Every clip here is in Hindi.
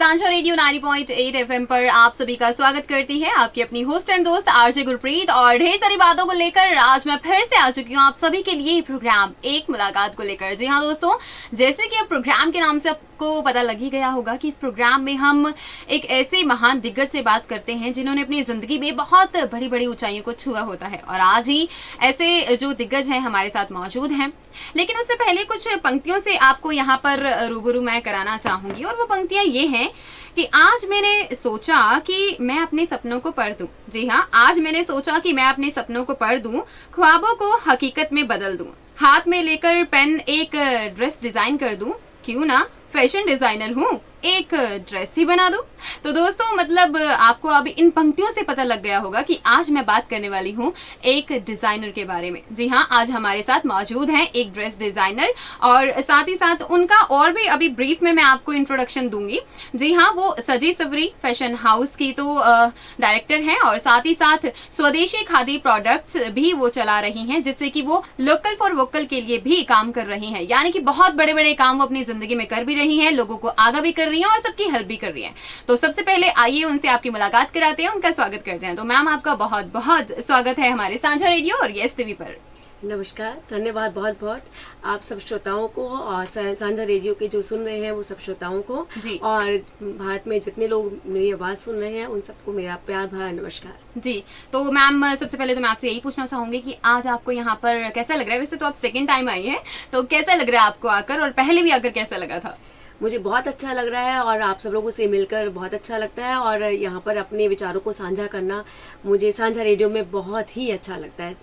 सांझा रेडियो 90.8 एफएम पर आप सभी का स्वागत करती है आपकी अपनी होस्ट एंड दोस्त आरजे गुरप्रीत। और ढेर सारी बातों को लेकर आज मैं फिर से आ चुकी हूँ आप सभी के लिए प्रोग्राम एक मुलाकात को लेकर। जी हाँ दोस्तों, जैसे कि अब प्रोग्राम के नाम से आपको पता लग ही गया होगा कि इस प्रोग्राम में हम एक ऐसे महान दिग्गज से बात करते हैं जिन्होंने अपनी जिंदगी में बहुत बड़ी बड़ी ऊंचाइयों को छुआ होता है। और आज ही ऐसे जो दिग्गज हैं हमारे साथ मौजूद हैं। लेकिन उससे पहले कुछ पंक्तियों से आपको यहाँ पर रूबरू मैं कराना चाहूंगी, और वो पंक्तियां ये हैं कि आज मैंने सोचा कि मैं अपने सपनों को पढ़ दूं। जी हाँ, आज मैंने सोचा कि मैं अपने सपनों को पढ़ दूं, ख्वाबों को हकीकत में बदल दूं, हाथ में लेकर पेन एक ड्रेस डिजाइन कर दूं, क्यों ना फैशन डिजाइनर हूँ, एक ड्रेस ही बना दूं। तो दोस्तों मतलब आपको अभी इन पंक्तियों से पता लग गया होगा कि आज मैं बात करने वाली हूँ एक डिजाइनर के बारे में। जी हाँ, आज हमारे साथ मौजूद हैं एक ड्रेस डिजाइनर, और साथ ही साथ उनका और भी अभी ब्रीफ में मैं आपको इंट्रोडक्शन दूंगी। जी हाँ, वो सजी सवरी फैशन हाउस की तो डायरेक्टर हैं, और साथ ही साथ स्वदेशी खादी प्रोडक्ट्स भी वो चला रही हैं, जिससे कि वो लोकल फॉर वोकल के लिए भी काम कर रही हैं। यानी कि बहुत बड़े बड़े काम वो अपनी जिंदगी में कर भी रही हैं, लोगों को आगा भी कर रही हैं और सबकी हेल्प भी कर रही हैं। तो सबसे पहले आइए उनसे आपकी मुलाकात कराते हैं, उनका स्वागत करते हैं। तो मैम आपका बहुत बहुत स्वागत है हमारे सांझा रेडियो और यस टीवी पर। नमस्कार, धन्यवाद बहुत बहुत आप सब श्रोताओं को, और सांझा रेडियो के जो सुन रहे हैं वो सब श्रोताओं को जी। और भारत में जितने लोग मेरी आवाज सुन रहे हैं उन सबको मेरा प्यार भरा नमस्कार जी। तो मैम सबसे पहले तो मैं आपसे यही पूछना चाहूंगी कि आज आपको यहाँ पर कैसा लग रहा है? वैसे तो आप सेकंड टाइम आई हैं, तो कैसा लग रहा है आपको आकर, और पहले भी आकर कैसा लगा था? मुझे बहुत अच्छा लग रहा है और आप सब लोगों से मिलकर बहुत अच्छा लगता है, और यहाँ पर अपने विचारों को साझा करना मुझे सांझा रेडियो में बहुत ही अच्छा लगता है।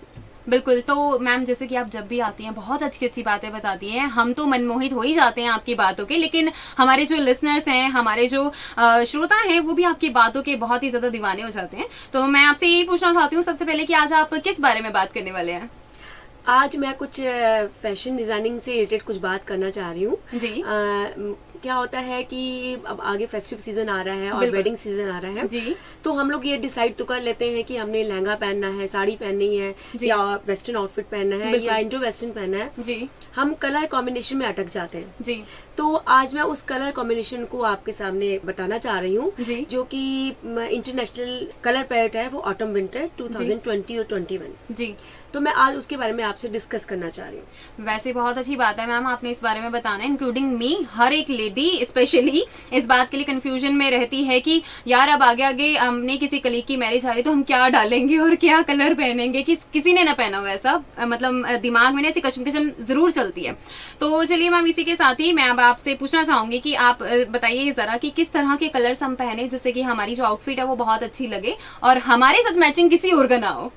बिल्कुल। तो मैम जैसे कि आप जब भी आती हैं बहुत अच्छी अच्छी बातें बताती हैं, हम तो मनमोहित हो ही जाते हैं आपकी बातों के, लेकिन हमारे जो लिसनर्स हैं, हमारे जो श्रोता हैं, वो भी आपकी बातों के बहुत ही ज्यादा दीवाने हो जाते हैं। तो मैं आपसे यही पूछना चाहती हूँ सबसे पहले कि आज आप किस बारे में बात करने वाले हैं? आज मैं कुछ फैशन डिजाइनिंग से रिलेटेड कुछ बात करना चाह रही हूँ जी। क्या होता है कि अब आगे फेस्टिव सीजन आ रहा है और वेडिंग सीजन आ रहा है जी। तो हम लोग ये डिसाइड तो कर लेते हैं कि हमने लहंगा पहनना है, साड़ी पहननी है, या वेस्टर्न आउटफिट पहनना है, या इंडो वेस्टर्न पहनना है। जी। हम कलर कॉम्बिनेशन में अटक जाते हैं। जी। तो आज मैं उस कलर कॉम्बिनेशन को आपके सामने बताना चाह रही हूँ, जो कि इंटरनेशनल कलर पैलेट है, वो ऑटम विंटर 2020 और 21। जी। तो मैं आज उसके बारे में आपसे डिस्कस करना चाह रही हूँ। वैसे बहुत अच्छी बात है मैम, आपने इस बारे में बताना है, इंक्लूडिंग मी। हर एक लेडी स्पेशली इस बात के लिए कंफ्यूजन में रहती है कि यार अब आगे आगे हमने किसी कलीग की मैरिज आ रही तो हम क्या डालेंगे और क्या कलर पहनेंगे, किसी ने ना पहना हुआ ऐसा, मतलब दिमाग में ऐसी कशमकशम जरूर चलती है। तो चलिए मैम, इसी के साथ ही मैं अब आपसे पूछना चाहूंगी कि आप बताइए जरा कि किस तरह के कलर्स हम पहने जिससे कि हमारी जो आउटफिट है वो बहुत अच्छी लगे और हमारे साथ मैचिंग किसी और का ना हो।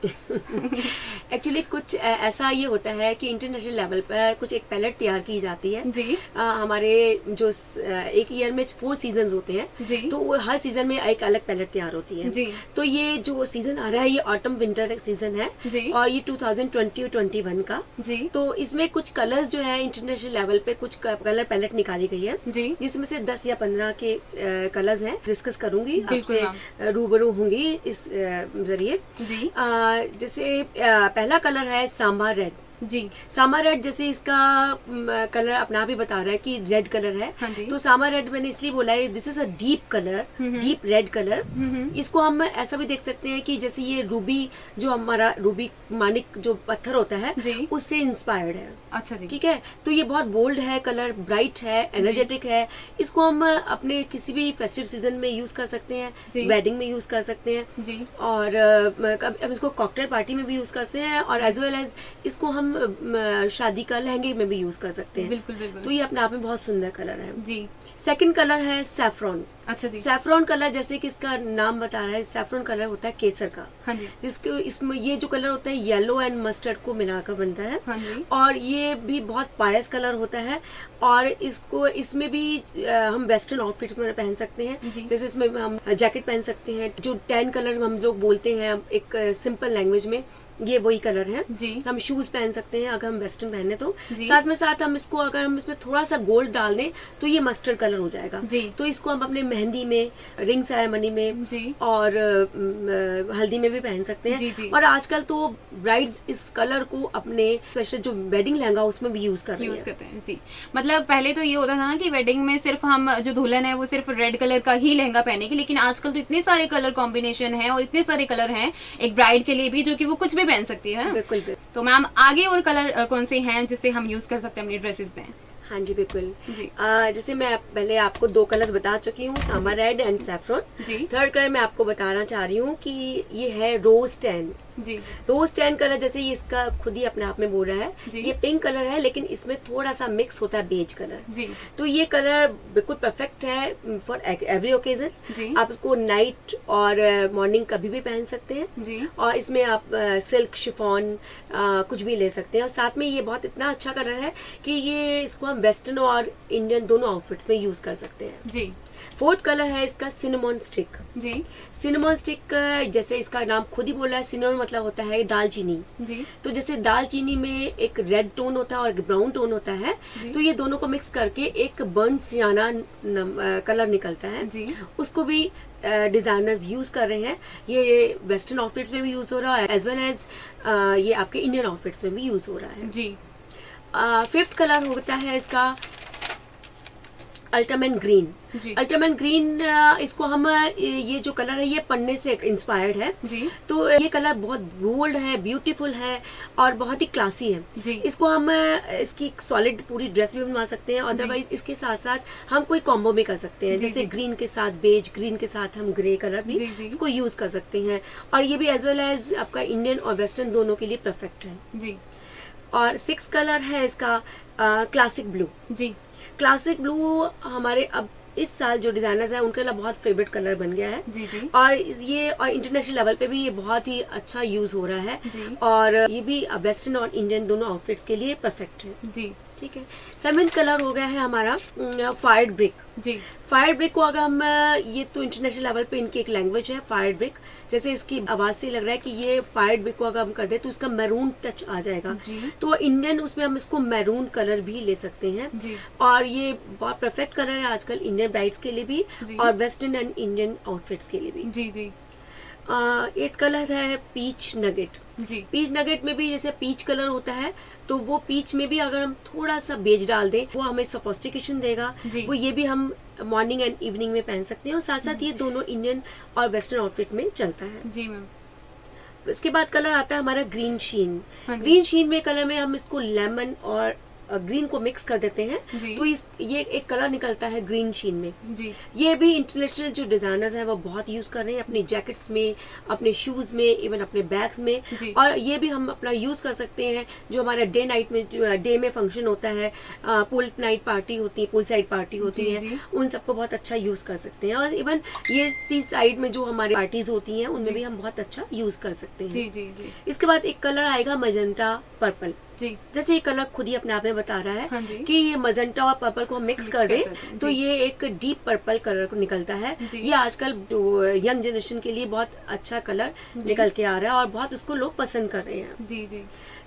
एक्चुअली कुछ ऐसा ये होता है कि इंटरनेशनल लेवल पर कुछ एक पैलेट तैयार की जाती है। जी। हमारे जो एक ईयर में 4 सीजन होते हैं, जी। तो हर सीजन में एक अलग पैलेट तैयार होती है। जी। तो ये जो सीजन आ रहा है ये ऑटम विंटर सीजन है। जी। और ये 2020 और 21 का। जी। तो इसमें कुछ कलर्स जो है इंटरनेशनल लेवल पे कुछ कलर पैलेट निकाली गई है। जी। जिसमें से 10 या 15 के कलर्स हैं। डिस्कस करूंगी, आपसे रूबरू होंगी इस जरिए। जी। जैसे पहला कलर है सांभर रेड। जी। सांभर रेड, जैसे इसका कलर अपना आप ही बता रहा है कि रेड कलर है। हाँ जी। तो सांभर रेड मैंने इसलिए बोला है, this is a deep colour, deep red colour. इसको हम ऐसा भी देख सकते हैं कि जैसे ये रूबी, जो हमारा रूबी मानिक जो पत्थर होता है, उससे इंस्पायर्ड है। अच्छा जी। ठीक है। तो ये बहुत बोल्ड है, कलर ब्राइट है, एनर्जेटिक है। इसको हम अपने किसी भी फेस्टिव सीजन में यूज कर सकते हैं, वेडिंग में यूज कर सकते हैं, जी। और अब इसको कॉकटेल पार्टी में भी यूज कर सकते हैं, और एज वेल एज इसको हम शादी का लहंगे में भी यूज कर सकते हैं। बिल्कुल बिल्कुल। तो ये अपने आप में बहुत सुंदर कलर है। जी। सेकंड कलर है सैफरॉन। अच्छा जी। सैफरॉन कलर, जैसे कि इसका नाम बता रहा है, सैफरॉन कलर होता है केसर का। हाँ जी। जिसके इसमें ये जो कलर होता है येलो एंड मस्टर्ड को मिलाकर बनता है। हाँ जी। और ये भी बहुत पायस कलर होता है, और इसमें भी हम वेस्टर्न आउटफिट्स में पहन सकते हैं। जैसे इसमें हम जैकेट पहन सकते हैं, जो टैन कलर हम लोग बोलते हैं एक सिंपल लैंग्वेज में, ये वही कलर है। हम शूज पहन सकते हैं अगर हम वेस्टर्न पहने तो। साथ में साथ हम इसको, अगर हम इसमें थोड़ा सा गोल्ड डाल दें तो ये मस्टर्ड कलर हो जाएगा। तो इसको हम अपने मेहंदी में, रिंग सेरेमनी में जी। और हल्दी में भी पहन सकते हैं। जी, जी। और आजकल तो ब्राइड्स इस कलर को अपने स्पेशल जो वेडिंग लहंगा उसमें भी यूज कर रही यूज हैं। करते हैं जी। मतलब पहले तो ये होता था ना कि वेडिंग में सिर्फ हम जो दुल्हन है वो सिर्फ रेड कलर का ही लहंगा पहनेगी, लेकिन आजकल तो इतने सारे कलर कॉम्बिनेशन है और इतने सारे कलर हैं एक ब्राइड के लिए भी, जो कि वो कुछ भी पहन सकती है। बिल्कुल बिल्कुल। तो मैम आगे और कलर कौन से हैं जिसे हम यूज कर सकते हैं अपनी ड्रेसेस में? हाँ जी बिल्कुल जी। जैसे मैं पहले आपको 2 कलर्स बता चुकी हूँ, सांबर रेड एंड सैफरन। जी। थर्ड कलर मैं आपको बताना चाह रही हूँ कि ये है रोज टैन। जी। रोज टैन कलर, जैसे ये इसका खुद ही अपने आप में बोल रहा जी। है, ये पिंक कलर है लेकिन इसमें थोड़ा सा मिक्स होता है बेज कलर। जी। तो ये कलर बिल्कुल परफेक्ट है फॉर एवरी ओकेजन। जी। आप इसको नाइट और मॉर्निंग कभी भी पहन सकते हैं। जी। और इसमें आप सिल्क, शिफॉन कुछ भी ले सकते हैं। और साथ में ये बहुत इतना अच्छा कलर है कि ये इसको हम वेस्टर्न और इंडियन दोनों आउटफिट्स में यूज कर सकते हैं। जी। फोर्थ कलर है इसका सिनेमॉन स्टिक। जी। सिनेमॉन स्टिक, जैसे इसका नाम खुद ही बोल रहा है, सिनेमॉन मतलब होता है दालचीनी। जी। तो जैसे दालचीनी में एक रेड टोन होता है और एक ब्राउन टोन होता है, तो ये दोनों को मिक्स करके एक बर्न सियाना कलर निकलता है। जी। उसको भी डिजाइनर्स यूज कर रहे हैं। ये वेस्टर्न आउटफिट में भी यूज हो रहा है एज वेल एज ये आपके इंडियन आउटफिट्स में भी यूज हो रहा है। जी। फिफ्थ कलर होता है इसका अल्ट्रामैन ग्रीन। जी। अल्ट्रामैन ग्रीन, इसको हम ये जो कलर है ये पन्ने से इंस्पायर्ड है। जी। तो ये कलर बहुत बोल्ड है, ब्यूटीफुल है और बहुत ही क्लासी है। जी। इसको हम इसकी सॉलिड पूरी ड्रेस भी बनवा सकते हैं। अदरवाइज इसके साथ साथ हम कोई कॉम्बो भी कर सकते हैं। जी, जैसे जी। ग्रीन के साथ बेज, ग्रीन के साथ हम ग्रे कलर भी जी, जी। इसको यूज कर सकते हैं। और ये भी एज वेल एज आपका इंडियन और वेस्टर्न दोनों के लिए परफेक्ट है। जी। और 6 कलर है इसका क्लासिक ब्लू। जी। क्लासिक ब्लू हमारे अब इस साल जो डिजाइनर्स हैं उनके लिए बहुत फेवरेट कलर बन गया है। जी। जी। और ये और इंटरनेशनल लेवल पे भी ये बहुत ही अच्छा यूज हो रहा है। जी। और ये भी वेस्टर्न और इंडियन दोनों आउटफिट्स के लिए परफेक्ट है। जी। ठीक है। 7th कलर हो गया है हमारा फायर ब्रिक। जी। फायर ब्रिक को अगर हम ये तो इंटरनेशनल लेवल पे इनकी एक लैंग्वेज है फायर ब्रिक। जैसे इसकी आवाज से लग रहा है कि ये फायर ब्रिक को अगर हम कर दे तो इसका मैरून टच आ जाएगा। जी। तो इंडियन उसमें हम इसको मैरून कलर भी ले सकते हैं। जी। और ये बहुत परफेक्ट कलर है आजकल इंडियन ब्राइड्स के लिए भी जी। और वेस्टर्न एंड इंडियन आउटफिट्स के लिए भी। जी। जी। 8th कलर है पीच नगेट। जी। पीच नगेट में भी जैसे पीच कलर होता है तो वो पीच में भी अगर हम थोड़ा सा बेज डाल दें वो हमें सोफिस्टिकेशन देगा। जी। वो ये भी हम मॉर्निंग एंड इवनिंग में पहन सकते हैं और साथ साथ ये दोनों इंडियन और वेस्टर्न आउटफिट में चलता है। जी मैम। उसके बाद कलर आता है हमारा ग्रीन शीन। हाँ जी। ग्रीन शीन में कलर में हम इसको लेमन और ग्रीन को मिक्स कर देते हैं। जी। तो ये एक कलर निकलता है ग्रीन शीन में। जी। ये भी इंटरनेशनल जो डिजाइनर्स हैं वो बहुत यूज कर रहे हैं अपने जैकेट्स में, अपने शूज में, इवन अपने बैग्स में। जी। और ये भी हम अपना यूज कर सकते हैं जो हमारा डे नाइट में, डे में फंक्शन होता है, पूल नाइट पार्टी होती है, पूल साइड पार्टी होती जी, है, जी। उन सबको बहुत अच्छा यूज कर सकते हैं। और इवन ये सी साइड में जो हमारी पार्टीज होती हैं उनमें जी। भी हम बहुत अच्छा यूज कर सकते हैं। जी। जी। जी। इसके बाद एक कलर आएगा मजेंटा पर्पल। जी। जैसे ये कलर खुद ही अपने आप में बता रहा है हाँ जी। कि ये मजेंटा और पर्पल को हम मिक्स कर देते दें हैं, तो जी। ये एक डीप पर्पल कलर को निकलता है। जी। ये आजकल जो यंग जनरेशन के लिए बहुत अच्छा कलर जी। निकल के आ रहा है और बहुत उसको लोग पसंद कर रहे हैं। जी। जी।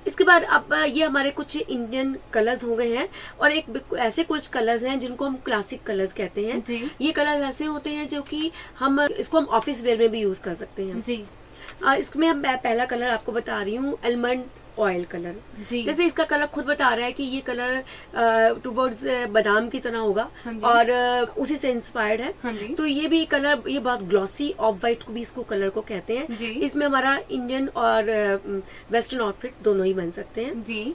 इसके बाद अब ये हमारे कुछ इंडियन कलर्स हो गए हैं और एक ऐसे कुछ कलर्स हैं जिनको हम क्लासिक कलर्स कहते हैं। जी। ये कलर्स ऐसे होते हैं जो कि हम इसको हम ऑफिस वेयर में भी यूज कर सकते हैं। जी। इसमें हम पहला कलर आपको बता रही हूँ एलमंड ऑयल कलर। जी। जैसे इसका कलर खुद बता रहा है कि ये कलर टुवर्ड्स बादाम की तरह होगा हाँ जी। और उसी से इंस्पायर्ड है। हाँ जी। तो ये भी कलर ये बहुत ग्लॉसी ऑफ वाइट को भी इसको कलर को कहते हैं। जी। इसमें हमारा इंडियन और वेस्टर्न आउटफिट दोनों ही बन सकते हैं। जी।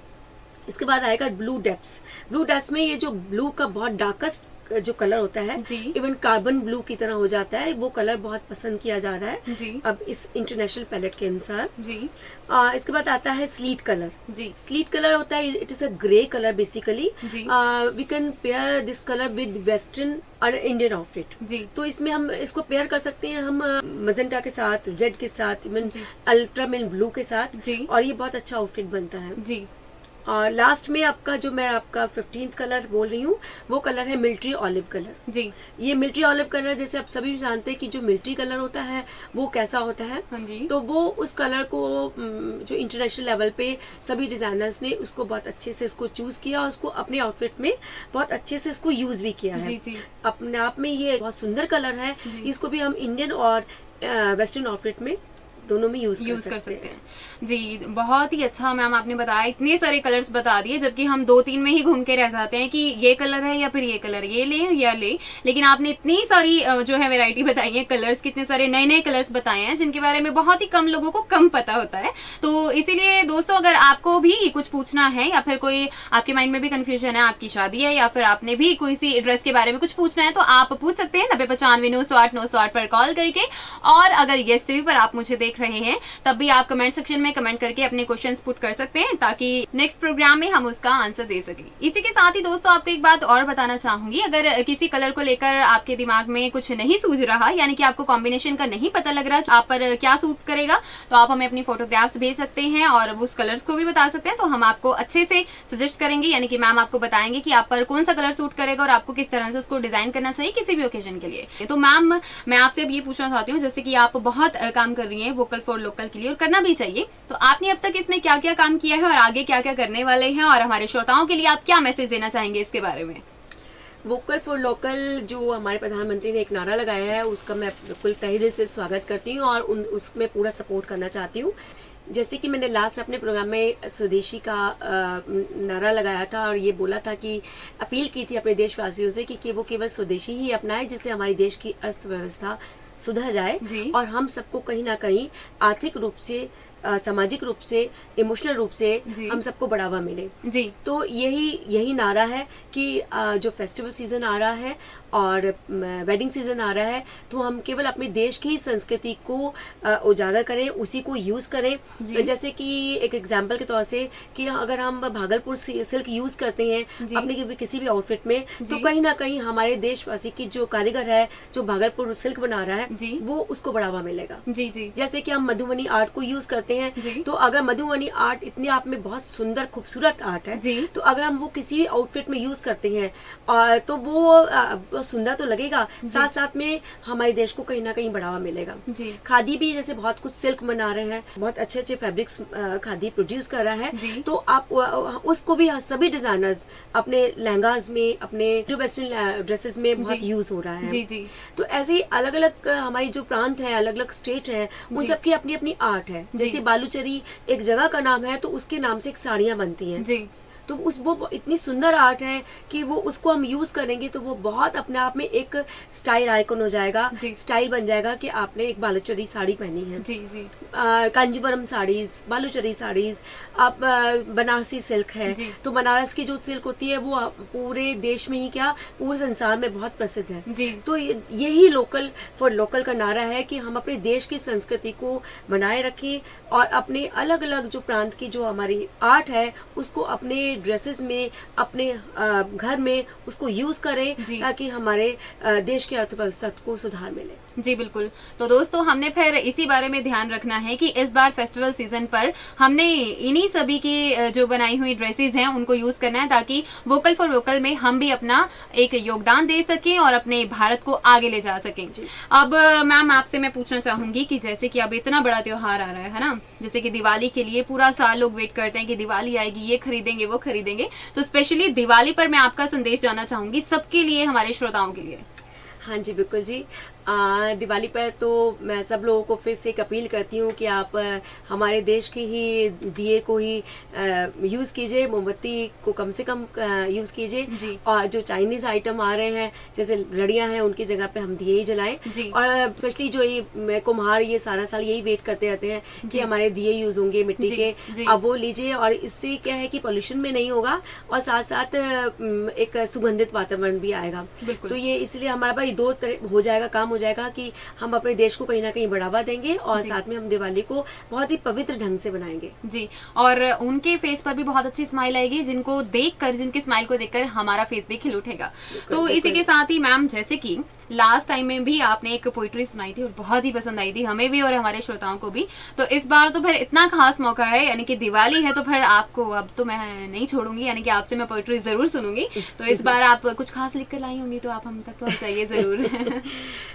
इसके बाद आएगा ब्लू डेप्स। ब्लू डेप्स में ये जो ब्लू का बहुत डार्केस्ट जो कलर होता है, जी। इवन कार्बन ब्लू की तरह हो जाता है, वो कलर बहुत पसंद किया जा रहा है जी। अब इस इंटरनेशनल पैलेट के अनुसार। जी। इसके बाद आता है स्लीट कलर। जी। स्लीट कलर होता है, it is a grey colour basically. जी। We can pair this colour with western और इंडियन आउटफिट। जी। तो इसमें हम इसको पेयर कर सकते हैं हम मजेंटा के साथ, रेड के साथ, इवन जी। अल्ट्रामेल ब्लू के साथ। जी। और ये बहुत अच्छा आउटफिट बनता है। जी। और लास्ट में आपका जो मैं आपका 15th कलर बोल रही हूँ वो कलर है मिलिट्री ऑलिव कलर जी। ये मिलिट्री ऑलिव कलर जैसे आप सभी जानते हैं कि जो मिलिट्री कलर होता है वो कैसा होता है। हाँ जी। तो वो उस कलर को जो इंटरनेशनल लेवल पे सभी डिजाइनर्स ने उसको बहुत अच्छे से इसको चूज किया और उसको अपने आउटफिट में बहुत अच्छे से इसको यूज भी किया है। जी जी। अपने आप में ये बहुत सुंदर कलर है। इसको भी हम इंडियन और वेस्टर्न आउटफिट में दोनों में यूज कर सकते हैं। जी, बहुत ही अच्छा मैम आपने बताया, इतने सारे कलर्स बता दिए, जबकि हम 2-3 में ही घूम के रह जाते हैं कि ये कलर है या फिर ये कलर, ये ले या ले। लेकिन आपने इतनी सारी जो है वैरायटी बताई है, कलर्स, कितने सारे नए नए कलर्स बताए हैं जिनके बारे में बहुत ही कम लोगों को कम पता होता है। तो इसीलिए दोस्तों, अगर आपको भी कुछ पूछना है या फिर कोई आपके माइंड में भी कंफ्यूजन है, आपकी शादी है या फिर आपने भी कोई सी ड्रेस के बारे में कुछ पूछना है, तो आप पूछ सकते हैं 9095 पर कॉल करके। और अगर येस टीवी पर आप मुझे देख रहे हैं तब भी आप कमेंट सेक्शन में कमेंट करके अपने क्वेश्चंस पुट कर सकते हैं, ताकि नेक्स्ट प्रोग्राम में हम उसका आंसर दे सके। इसी के साथ ही दोस्तों, आपको एक बात और बताना चाहूंगी, अगर किसी कलर को लेकर आपके दिमाग में कुछ नहीं सूझ रहा, यानी कि आपको कॉम्बिनेशन का नहीं पता लग रहा आप पर क्या सूट करेगा, तो आप हमें अपनी फोटोग्राफ्स भेज सकते हैं और उस कलर्स को भी बता सकते हैं। तो हम आपको अच्छे से सजेस्ट करेंगे, यानी कि मैम आपको बताएंगे कि आप पर कौन सा कलर सूट करेगा और आपको किस तरह से उसको डिजाइन करना चाहिए किसी भी ओकेजन के लिए। तो मैम, मैं आपसे अब ये पूछना चाहती हूँ, जैसे कि आप बहुत काम कर रही हैं वोकल फॉर लोकल के लिए, और करना भी चाहिए, तो आपने अब तक इसमें क्या क्या काम किया है और आगे क्या क्या करने वाले हैं, और हमारे श्रोताओं के लिए आप क्या मैसेज देना चाहेंगे इसके बारे में? वोकल फॉर लोकल जो हमारे प्रधानमंत्री ने एक नारा लगाया है, उसका मैं बिल्कुल तहे दिल से स्वागत करती हूँ और उसमें पूरा सपोर्ट करना चाहती हूँ। जैसे कि मैंने लास्ट अपने प्रोग्राम में स्वदेशी का नारा लगाया था और ये बोला था कि अपील की थी अपने देशवासियों से कि वो केवल स्वदेशी ही अपनाए, जिससे हमारी देश की अर्थव्यवस्था सुधर जाए और हम सबको कहीं ना कहीं आर्थिक रूप से, सामाजिक रूप से, इमोशनल रूप से हम सबको बढ़ावा मिले जी। तो यही नारा है कि जो फेस्टिवल सीजन आ रहा है और वेडिंग सीजन आ रहा है, तो हम केवल अपने देश की संस्कृति को उजागर करें, उसी को यूज करें। जैसे कि एक एग्जांपल के तौर से कि अगर हम भागलपुर सिल्क यूज करते हैं अपने किसी भी आउटफिट में, तो कहीं ना कहीं हमारे देशवासी की जो कारीगर है जो भागलपुर सिल्क बना रहा है वो उसको बढ़ावा मिलेगा जी जी। जैसे कि हम मधुबनी आर्ट को यूज करते हैं, तो अगर मधुबनी आर्ट इतने आप में बहुत सुंदर खूबसूरत आर्ट है, तो अगर हम वो किसी भी आउटफिट में यूज करते हैं तो वो सुंदर तो लगेगा, साथ साथ में हमारे देश को कहीं ना कहीं बढ़ावा मिलेगा जी। खादी भी जैसे बहुत कुछ सिल्क बना रहे हैं, बहुत अच्छे अच्छे फैब्रिक्स खादी प्रोड्यूस कर रहा है, तो आप उसको भी सभी डिजाइनर्स अपने लहंगाज में, अपने जो वेस्टर्न ड्रेसेस में बहुत यूज हो रहा है जी जी। तो ऐसे ही अलग अलग हमारी जो प्रांत है, अलग अलग स्टेट है, उन सबकी अपनी अपनी आर्ट है। जैसे बालूचरी एक जगह का नाम है, तो उसके नाम से एक साड़ियां बनती हैं जी। तो वो इतनी सुंदर आर्ट है कि वो उसको हम यूज करेंगे तो वो बहुत अपने आप में एक स्टाइल आइकन हो जाएगा, स्टाइल बन जाएगा कि आपने एक बालूचरी साड़ी पहनी है जी जी। कांजीवरम साड़ीज, बालूचरी साड़ीज, आप बनारसी सिल्क है, तो बनारस की जो सिल्क होती है वो पूरे देश में ही क्या पूरे संसार में बहुत प्रसिद्ध है जी। तो यही लोकल फॉर लोकल का नारा है कि हम अपने देश की संस्कृति को बनाए रखें और अपने अलग अलग जो प्रांत की जो हमारी आर्ट है उसको अपने ड्रेसेस में, अपने घर में उसको यूज करें, ताकि हमारे देश की अर्थव्यवस्था को सुधार मिले जी। बिल्कुल। तो दोस्तों, हमने फिर इसी बारे में ध्यान रखना है कि इस बार फेस्टिवल सीजन पर हमने इन्हीं सभी की जो बनाई हुई ड्रेसेस हैं उनको यूज करना है, ताकि वोकल फॉर वोकल में हम भी अपना एक योगदान दे सकें और अपने भारत को आगे ले जा सकें। अब मैम, आपसे मैं पूछना चाहूंगी कि जैसे कि अब इतना बड़ा त्योहार आ रहा है ना, जैसे कि दिवाली के लिए पूरा साल लोग वेट करते हैं कि दिवाली आएगी, ये खरीदेंगे वो खरीदेंगे, तो स्पेशली दिवाली पर मैं आपका संदेश जानना चाहूंगी सबके लिए, हमारे श्रोताओं के लिए। हाँ जी, बिल्कुल जी। दिवाली पर तो मैं सब लोगों को फिर से एक अपील करती हूँ कि आप हमारे देश के ही दिए को ही यूज कीजिए, मोमबत्ती को कम से कम यूज कीजिए, और जो चाइनीज आइटम आ रहे हैं जैसे लड़ियां हैं उनकी जगह पे हम दिए ही जलाएं। और स्पेशली जो ये कुम्हार ये सारा साल यही वेट करते रहते हैं कि हमारे दिए यूज होंगे मिट्टी के, अब वो लीजिए, और इससे क्या है कि पॉल्यूशन भी नहीं होगा और साथ साथ एक सुगंधित वातावरण भी आएगा। तो ये इसलिए हमारे पास दो तरह हो जाएगा, काम हो जाएगा कि हम अपने देश को कहीं ना कहीं बढ़ावा देंगे और साथ में हम दिवाली को बहुत ही पवित्र ढंग से बनाएंगे जी। और उनके फेस पर भी बहुत अच्छी स्माइल आएगी, जिनको देखकर, जिनके स्माइल को देखकर हमारा फेस भी खिल उठेगा। तो इसी के साथ ही मैम, जैसे कि लास्ट टाइम में भी आपने एक पोइट्री सुनाई थी और बहुत ही पसंद आई थी हमें भी और हमारे श्रोताओं को भी। तो इस बार तो फिर इतना खास मौका है, यानी कि दिवाली है, तो फिर आपको अब तो मैं नहीं छोड़ूंगी, यानी कि आपसे मैं पोइट्री जरूर सुनूंगी। तो इस बार आप कुछ खास लिख कर लाई होंगी तो आप हम तक पहुंचाइए जरूर।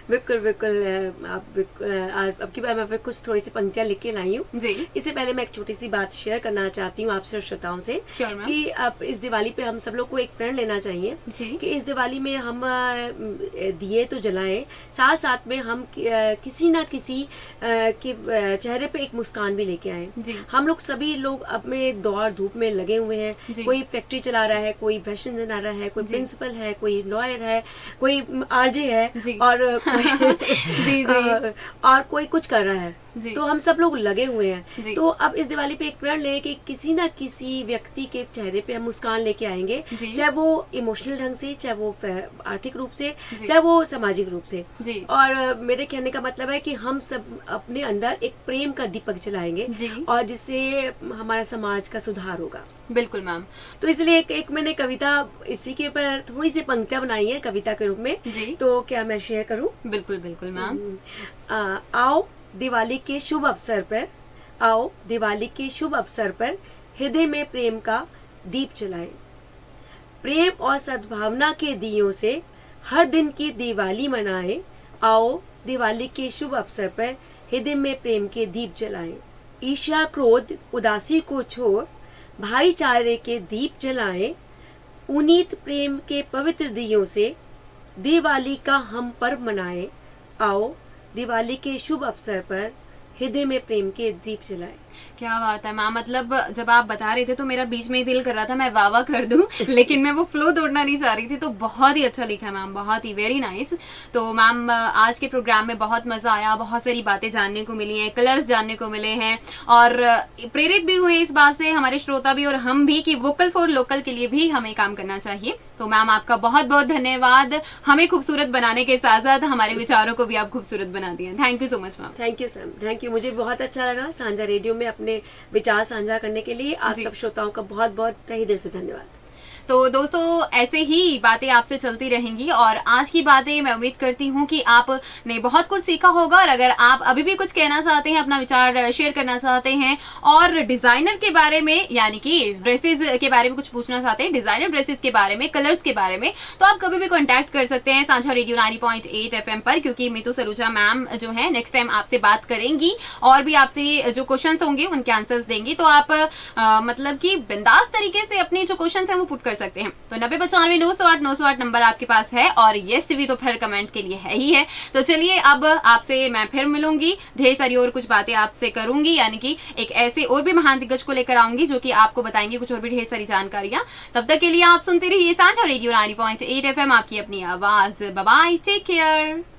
बिल्कुल बिल्कुल। अब की बार मैं कुछ थोड़ी सी पंक्तियां लिख के लाई हूँ जी। इससे पहले मैं एक छोटी सी बात शेयर करना चाहती हूँ आपसे श्रोताओं से कि अब इस दिवाली पे हम सब लोग को एक प्रण लेना चाहिए कि इस दिवाली में हम दिए तो जलाएं, साथ साथ में हम किसी ना किसी के चेहरे पे एक मुस्कान भी लेके आए। हम लोग सभी लोग अपने दौड़ धूप में लगे हुए हैं, कोई फैक्ट्री चला रहा है, कोई फैशन डिजाइनर रहा है, कोई प्रिंसिपल है, कोई लॉयर है, कोई आरजे है और और कोई कुछ कर रहा है। तो हम सब लोग लगे हुए हैं। तो अब इस दिवाली पे एक प्रण ले कि किसी ना किसी व्यक्ति के चेहरे पे हम मुस्कान लेके आएंगे, चाहे वो इमोशनल ढंग से, चाहे वो आर्थिक रूप से, चाहे वो सामाजिक रूप से। और मेरे कहने का मतलब है कि हम सब अपने अंदर एक प्रेम का दीपक जलाएंगे और जिससे हमारा समाज का सुधार होगा। बिल्कुल मैम। तो इसलिए एक मैंने कविता इसी के ऊपर थोड़ी सी पंक्तियां बनाई है कविता के रूप में, तो क्या मैं शेयर करूं? बिल्कुल बिल्कुल मैम। आओ दिवाली के शुभ अवसर पर, आओ दिवाली के शुभ अवसर पर हृदय में प्रेम का दीप जलाए, प्रेम और सद्भावना के दियों से हर दिन की दिवाली मनाए। आओ दिवाली के शुभ अवसर पर हृदय में प्रेम के दीप जलाए, ईर्ष्या क्रोध उदासी को छोड़ भाईचारे के दीप जलाएं, पुनीत प्रेम के पवित्र दियों से दिवाली का हम पर्व मनाएं। आओ दिवाली के शुभ अवसर पर हृदय में प्रेम के दीप जलाएं। क्या बात है मैम, मतलब जब आप बता रहे थे तो मेरा बीच में ही दिल कर रहा था मैं वाह वाह कर दूं, लेकिन मैं वो फ्लो तोड़ना नहीं चाह रही थी। तो बहुत ही अच्छा लिखा मैम, बहुत ही वेरी नाइस। तो मैम आज के प्रोग्राम में बहुत मजा आया, बहुत सारी बातें जानने को मिली हैं, कलर्स जानने को मिले हैं और प्रेरित भी हुए इस बात से हमारे श्रोता भी और हम भी कि वोकल फॉर लोकल के लिए भी हमें काम करना चाहिए। तो मैम आपका बहुत बहुत धन्यवाद, हमें खूबसूरत बनाने के साथ साथ हमारे विचारों को भी आप खूबसूरत बना दिए। Thank you so much ma'am. Thank you sir, thank you. मुझे बहुत अच्छा लगा सांझा रेडियो में अपने विचार साझा करने के लिए। आप सब श्रोताओं का बहुत बहुत तहे दिल से धन्यवाद। तो दोस्तों ऐसे ही बातें आपसे चलती रहेंगी और आज की बातें मैं उम्मीद करती हूँ कि आपने बहुत कुछ सीखा होगा। और अगर आप अभी भी कुछ कहना चाहते हैं, अपना विचार शेयर करना चाहते हैं और डिजाइनर के बारे में यानी कि ड्रेसेस के बारे में कुछ पूछना चाहते हैं, डिजाइनर ड्रेसेस के बारे में, कलर्स के बारे में, तो आप कभी भी कॉन्टैक्ट कर सकते हैं साझा रेडियो 90.8 FM पर, क्योंकि मीतू सलूजा मैम जो है नेक्स्ट टाइम आपसे बात करेंगी और भी आपसे जो क्वेश्चंस होंगे उनके आंसर्स देंगी। तो आप मतलब कि बिंदास तरीके से अपने जो क्वेश्चन है वो पुट सकते हैं। तो 9095 नंबर आपके पास है और यस टीवी तो फिर कमेंट के लिए है ही है। तो चलिए अब आपसे मैं फिर मिलूंगी, ढेर सारी और कुछ बातें आपसे करूंगी, यानी कि एक ऐसे और भी महान दिग्गज को लेकर आऊंगी जो कि आपको बताएंगे कुछ और भी ढेर सारी जानकारियां। तब तक के लिए आप सुनते रहिए साझा रेडियो 90.8 FM, आपकी अपनी आवाज। Bye bye, take care.